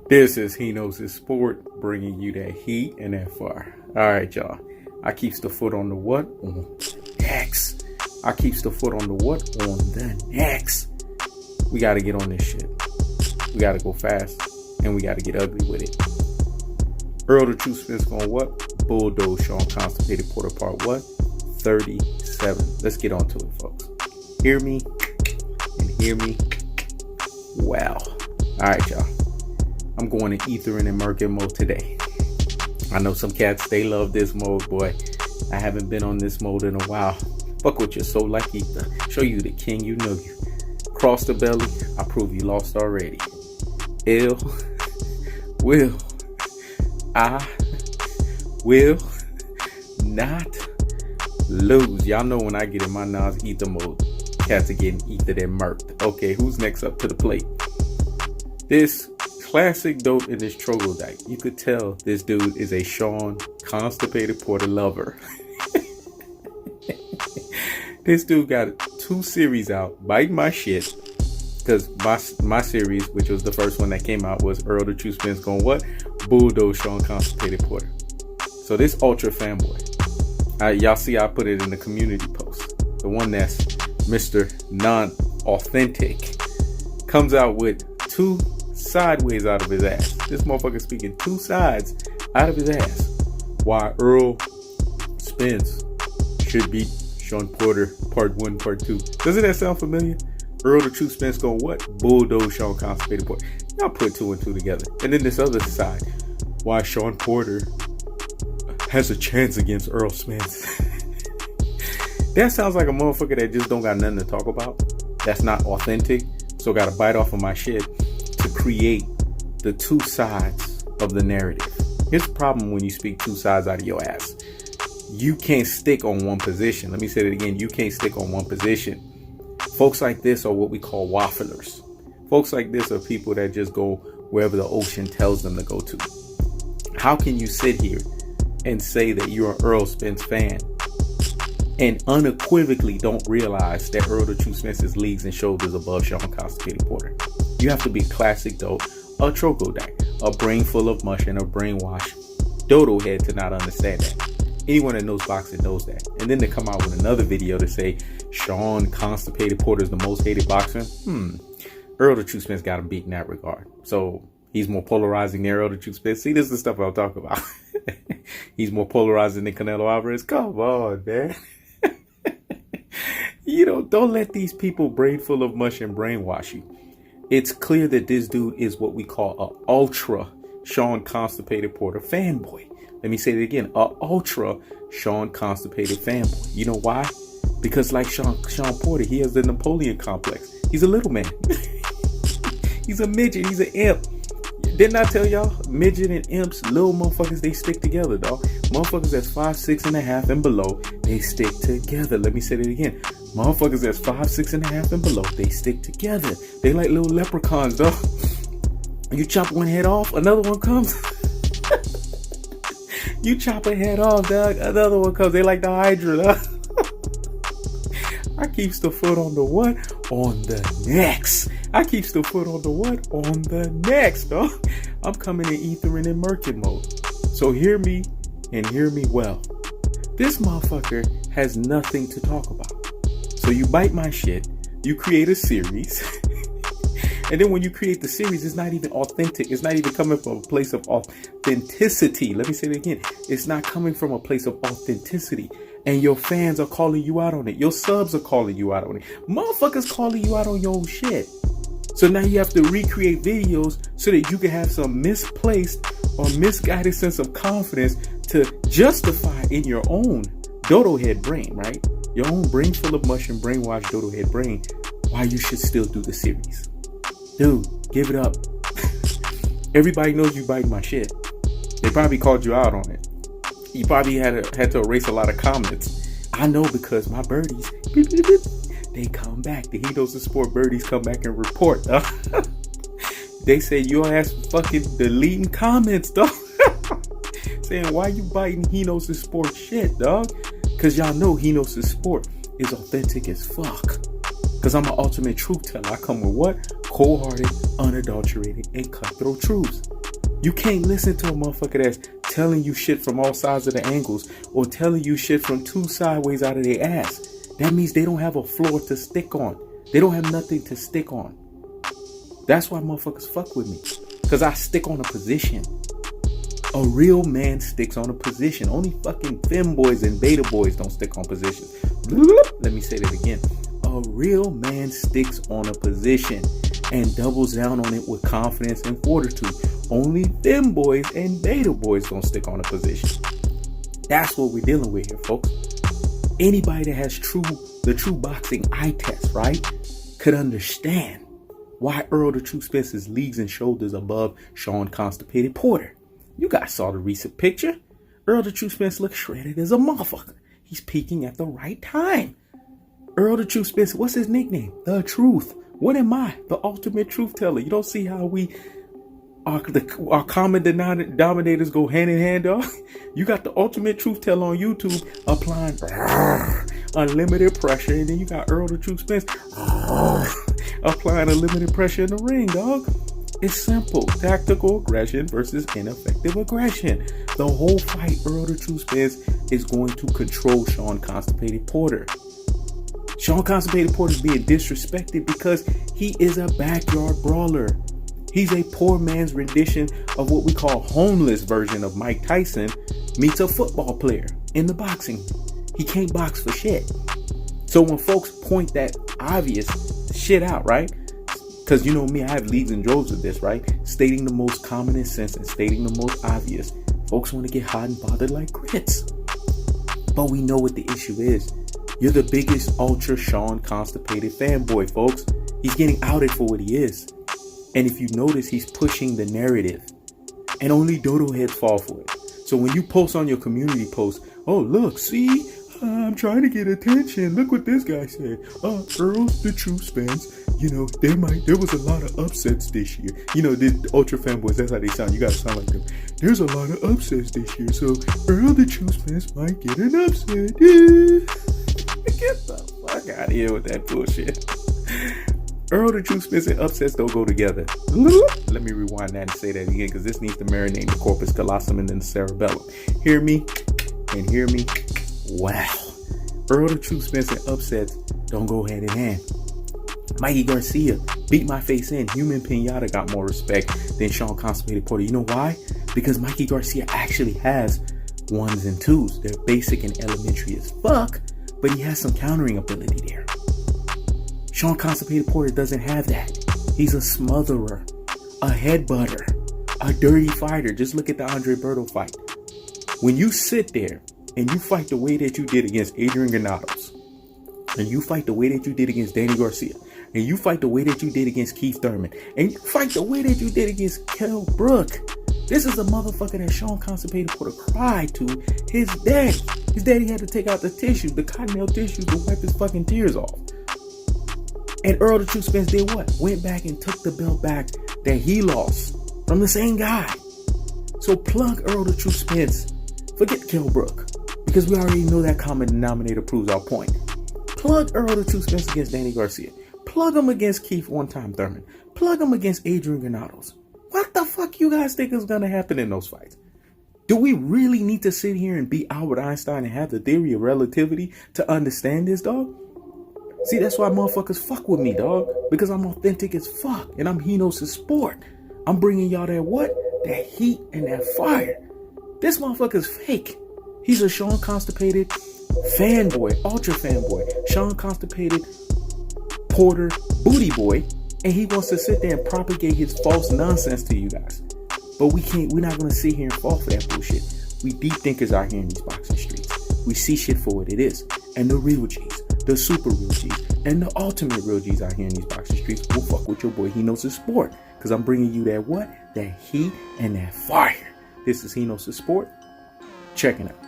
This is He Knows His Sport, bringing you that heat and that fire. All right, y'all. I keeps the foot on the what? On the next. I keeps the foot on the what? On the next. We got to get on this shit. We got to go fast, and we got to get ugly with it. Errol the Truth Spence going what? Bulldoze Shawn Constipated Porter part what? 37. Let's get on to it, folks. Hear me and hear me well. All right, y'all. I'm going in Ethering and Merkin mode today. I know some cats, they love this mode, boy. I haven't been on this mode in a while. Fuck with your soul like ether. Show you the king, you know you. Cross the belly, I prove you lost already. I will not lose. Y'all know when I get in my Nas ether mode, cats are getting ethered and murked. Okay, who's next up to the plate? This classic dope in this troglodyte. You could tell this dude is a Shawn Constipated Porter lover. This dude got 2 series out, biting my shit. Because my series, which was the first one that came out, was Errol the Truth Spence going what? Bulldoze Shawn Constipated Porter. So this ultra fanboy, y'all see I put it in the community post. The one that's Mr. Non-Authentic comes out with 2 sideways out of his ass. This motherfucker speaking 2 sides out of his ass. Why Errol Spence should beat Shawn Porter part 1, part 2. Doesn't that sound familiar? Errol the Truth Spence going what? Bulldoze Shawn Constipated Porter. Y'all put 2 and 2 together. And then this other side, why Shawn Porter has a chance against Errol Spence. That sounds like a motherfucker that just don't got nothing to talk about. That's not authentic. So gotta bite off of my shit to create the 2 sides of the narrative. Here's the problem when you speak 2 sides out of your ass. You can't stick on one position. Let me say it again. You can't stick on one position. Folks like this are what we call wafflers. Folks like this are people that just go wherever the ocean tells them to go to. How can you sit here and say that you're an Errol Spence fan and unequivocally don't realize that Errol the Truth Spence is leagues and shoulders above Shawn Constipated Porter? You have to be classic dope, a troglodyte, a brain full of mush and a brainwashed dodo head to not understand that. Anyone that knows boxing knows that. And then to come out with another video to say Shawn Constipated Porter is the most hated boxer. Errol the Truth Spence got him beat in that regard. So he's more polarizing than Errol the Truth Spence. See, this is the stuff I'll talk about. He's more polarizing than Canelo Alvarez. Come on, man. Don't let these people brain full of mush and brainwash you. It's clear that this dude is what we call a ultra Shawn Constipated Porter fanboy. Let me say it again, a ultra Shawn Constipated fanboy. You know why? Because like Shawn Porter, he has the Napoleon complex. He's a little man. He's a midget. He's an imp. Didn't I tell y'all? Midget and imps, little motherfuckers, they stick together, dog. Motherfuckers that's 5'6.5" and below, they stick together. Let me say it again. Motherfuckers that's 5'6.5" and below, they stick together. They like little leprechauns, dog. You chop one head off, another one comes. You chop a head off, dog, another one comes. They like the Hydra, dog. I keeps the foot on the what? On the next. I keeps the foot on the what? On the next, dog. I'm coming in Ethering and Merkin mode. So hear me and hear me well. This motherfucker has nothing to talk about. So you bite my shit, you create a series, and then when you create the series, it's not even authentic. It's not even coming from a place of authenticity. Let me say it again. It's not coming from a place of authenticity. And your fans are calling you out on it. Your subs are calling you out on it. Motherfuckers calling you out on your own shit. So now you have to recreate videos so that you can have some misplaced or misguided sense of confidence to justify in your own dodo head brain, right? Your own brain full of mush and brainwashed dodo head brain, why you should still do the series. Dude, give it up. Everybody knows you biting my shit. They probably called you out on it. You probably had to erase a lot of comments. I know because my birdies, beep, beep, beep, they come back. The He Knows His Sport birdies come back and report. They say your ass fucking deleting comments, dog. Saying why you biting He Knows His Sport shit, dog? Because y'all know He Knows His Sport is authentic as fuck. Because I'm an ultimate truth teller. I come with what? Cold-hearted, unadulterated, and cutthroat truths. You can't listen to a motherfucker that's telling you shit from all sides of the angles or telling you shit from two sideways out of their ass. That means they don't have a floor to stick on. They don't have nothing to stick on. That's why motherfuckers fuck with me. Because I stick on a position. A real man sticks on a position. Only fucking femboys and beta boys don't stick on positions. Let me say that again. A real man sticks on a position and doubles down on it with confidence and fortitude. Only femboys and beta boys don't stick on a position. That's what we're dealing with here, folks. Anybody that has the true boxing eye test, right, could understand why Errol the Truth Spence is leagues and shoulders above Shawn Constipated Porter. You guys saw the recent picture. Errol the Truth Spence looks shredded as a motherfucker. He's peaking at the right time. Errol the Truth Spence, what's his nickname? The Truth. What am I? The ultimate truth teller. You don't see how our common denominators go hand in hand, dog? You got the ultimate truth teller on YouTube applying unlimited pressure, and then you got Errol the Truth Spence applying unlimited pressure in the ring, dog. It's simple. Tactical aggression versus ineffective aggression. The whole fight, Errol the Truth Spence is going to control Shawn Constipated Porter. Shawn Constipated Porter is being disrespected because he is a backyard brawler. He's a poor man's rendition of what we call homeless version of Mike Tyson meets a football player in the boxing. He can't box for shit. So when folks point that obvious shit out, right? Because you know me, I have leagues and droves of this, right? Stating the most common sense and stating the most obvious. Folks want to get hot and bothered like grits. But we know what the issue is. You're the biggest ultra Shawn Constipated fanboy, folks. He's getting outed for what he is. And if you notice, he's pushing the narrative. And only dodo heads fall for it. So when you post on your community post, oh, look, see, I'm trying to get attention. Look what this guy said. Errol the Truth Spence. You know, there was a lot of upsets this year. You know, the ultra fanboys, that's how they sound. You gotta sound like them. There's a lot of upsets this year. So Errol the Truth Spence might get an upset. Get the fuck out of here with that bullshit. Errol the Truth Spence and upsets don't go together. Let me rewind that and say that again, because this needs to marinate the corpus callosum and then the cerebellum. Hear me and hear me. Wow. Errol the Truth Spence and upsets don't go hand in hand. Mikey Garcia beat my face in. Human Pinata got more respect than Shawn Constipated Porter. You know why? Because Mikey Garcia actually has ones and twos. They're basic and elementary as fuck, but he has some countering ability there. Shawn Constipated Porter doesn't have that. He's a smotherer, a headbutter, a dirty fighter. Just look at the Andre Berto fight. When you sit there and you fight the way that you did against Adrian Granados, and you fight the way that you did against Danny Garcia, and you fight the way that you did against Keith Thurman, and you fight the way that you did against Kell Brook, this is the motherfucker that Shawn Constipated Porter cried to his daddy. His daddy had to take out the tissues, the cottonelle tissues, to wipe his fucking tears off. And Errol the Truth Spence did what? Went back and took the belt back that he lost from the same guy. So plug Errol the Truth Spence. Forget Kell Brook, because we already know that common denominator proves our point. Plug Errol the Truth Spence against Danny Garcia. Plug him against Keith One-Time Thurman. Plug him against Adrian Granados. What the fuck you guys think is going to happen in those fights? Do we really need to sit here and be Albert Einstein and have the theory of relativity to understand this, dog? See, that's why motherfuckers fuck with me, dog. Because I'm authentic as fuck. And I'm Hino's sport. I'm bringing y'all that what? That heat and that fire. This motherfucker's fake. He's a Shawn Constipated fanboy, ultra fanboy. Shawn Constipated Porter booty boy. And he wants to sit there and propagate his false nonsense to you guys. But we're not going to sit here and fall for that bullshit. We deep thinkers out here in these boxing streets. We see shit for what it is. And the real G's, the super real G's, and the ultimate real G's out here in these boxing streets will fuck with your boy. He knows his sport. Because I'm bringing you that what? That heat and that fire. This is He Knows His Sport. Checking out.